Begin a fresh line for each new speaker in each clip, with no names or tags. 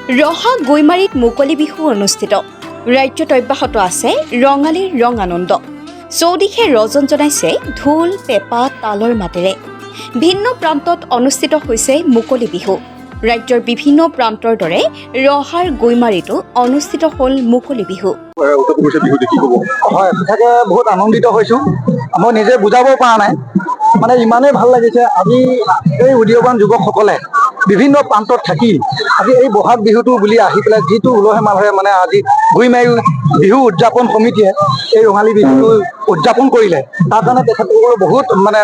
ৰহা গৈমাৰীত মুকলি বিহু অনুষ্ঠিত। ৰাজ্যত অব্যাহত আছে ৰঙালীৰ ৰং আনন্দ। চৌদিশে ৰজন জনাইছে ঢোল পেঁপা তালৰ মাতেৰে। ভিন্ন প্ৰান্তত অনুষ্ঠিত হৈছে মুকলি বিহু। ৰাজ্যৰ বিভিন্ন প্ৰান্তৰ দৰে ৰহাৰ গৈমাৰীতো অনুষ্ঠিত হ'ল মুকলি বিহু।
হয়, সঁচাকৈ বহুত আনন্দিত হৈছোঁ। মই নিজে বুজাব পৰা নাই, মানে ইমানেই ভাল লাগিছে। আজি এই উদীয়মান যুৱকসকলে বিভিন্ন প্ৰান্তত থাকি আজি এই বহাগ বিহুটো বুলি আহি পেলাই যিটো উলহে মালহে মানে আজি গৈমাৰী বিহু উদযাপন সমিতিয়ে এই ৰঙালী বিহুটো উদযাপন কৰিলে, তাৰ কাৰণে তেখেতসকলৰ বহুত মানে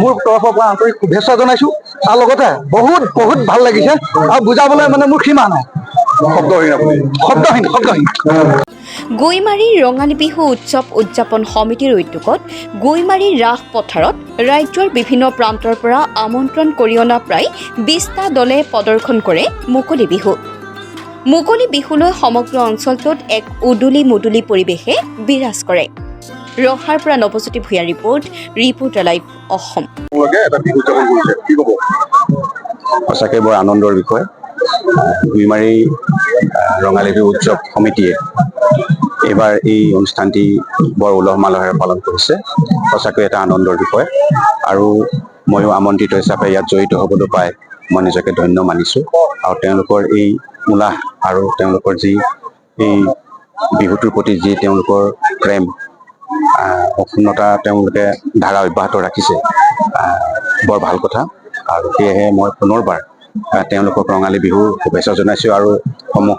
মোৰ তৰফৰ পৰা আন্তৰিক শুভেচ্ছা জনাইছোঁ। তাৰ লগতে বহুত ভাল লাগিছে আৰু বুজাবলৈ মানে মোৰ সীমা নাই, শব্দহীন।
গৈমাৰী ৰঙালী বিহু উৎসৱ উদযাপন সমিতিৰ উদ্যোগত গৈমাৰী ৰাস পথাৰত ৰাজ্যৰ বিভিন্ন প্ৰান্তৰ পৰা আমন্ত্ৰণ কৰি অনা প্ৰায় 20টা দলে প্ৰদৰ্শন কৰে মুকলি বিহু। মুকলি বিহুলৈ সমগ্ৰ অঞ্চলটোত এক উদুলি মুদুলি পৰিৱেশে বিৰাজ কৰে। ৰহাৰ পৰা নৱজ্যোতি ভূঞাৰ ৰিপৰ্টাৰ লাইভ অসম।
সঁচাকৈ বৰ আনন্দৰ বিষয়। গৈমাৰী ৰঙালী বিহু উৎসৱ সমিতিয়ে এইবাৰ এই অনুষ্ঠানটি বৰ উলহ মালহেৰে পালন কৰিছে। সঁচাকৈ এটা আনন্দৰ বিষয় আৰু ময়ো আমন্ত্ৰিত হিচাপে ইয়াত জড়িত হ'বলৈ পাই মই নিজকে ধন্য মানিছোঁ। আৰু তেওঁলোকৰ এই উল্লাস আৰু তেওঁলোকৰ যি এই বিহুটোৰ প্ৰতি যি তেওঁলোকৰ প্ৰেম অক্ষুণ্ণতা তেওঁলোকে ধাৰা অব্যাহত ৰাখিছে, বৰ ভাল কথা। আৰু সেয়েহে মই পুনৰবাৰ তেওঁলোকক ৰঙালী বিহুৰ শুভেচ্ছা জনাইছোঁ আৰু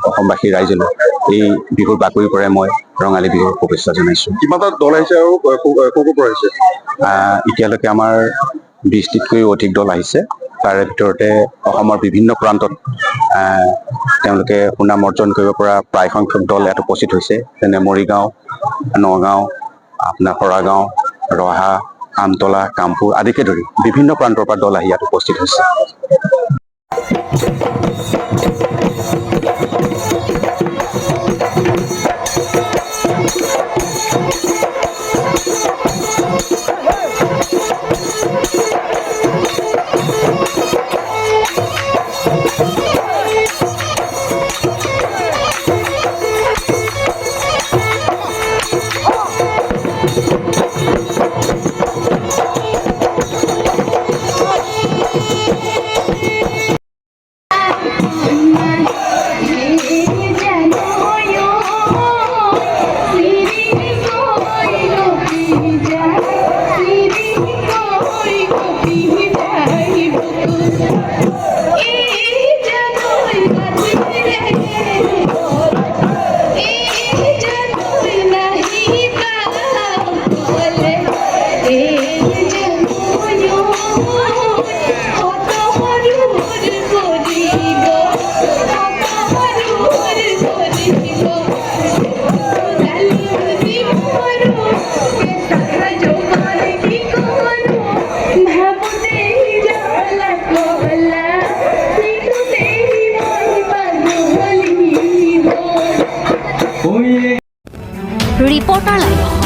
অসমবাসী ৰাইজলৈ এই বিহুৰ বাকৰিৰ পৰাই মই ৰঙালী বিহুৰ শুভেচ্ছা জনাইছোঁ।
কিমানটা দল আহিছে আৰু ক'ৰ পৰা আহিছে?
এতিয়ালৈকে আমাৰ 20টিতকৈও অধিক দল আহিছে। তাৰে ভিতৰতে অসমৰ বিভিন্ন প্ৰান্তত তেওঁলোকে সুনাম অৰ্জন কৰিব পৰা প্ৰায় সংখ্যক দল ইয়াত উপস্থিত হৈছে। যেনে মৰিগাঁও, নগাঁও, আপোনাৰ সৰাগাঁও, ৰহা, আমতলা, কামপুৰ আদিকে ধৰি বিভিন্ন প্ৰান্তৰ পৰা দল আহি ইয়াত উপস্থিত হৈছে।
Reporter live.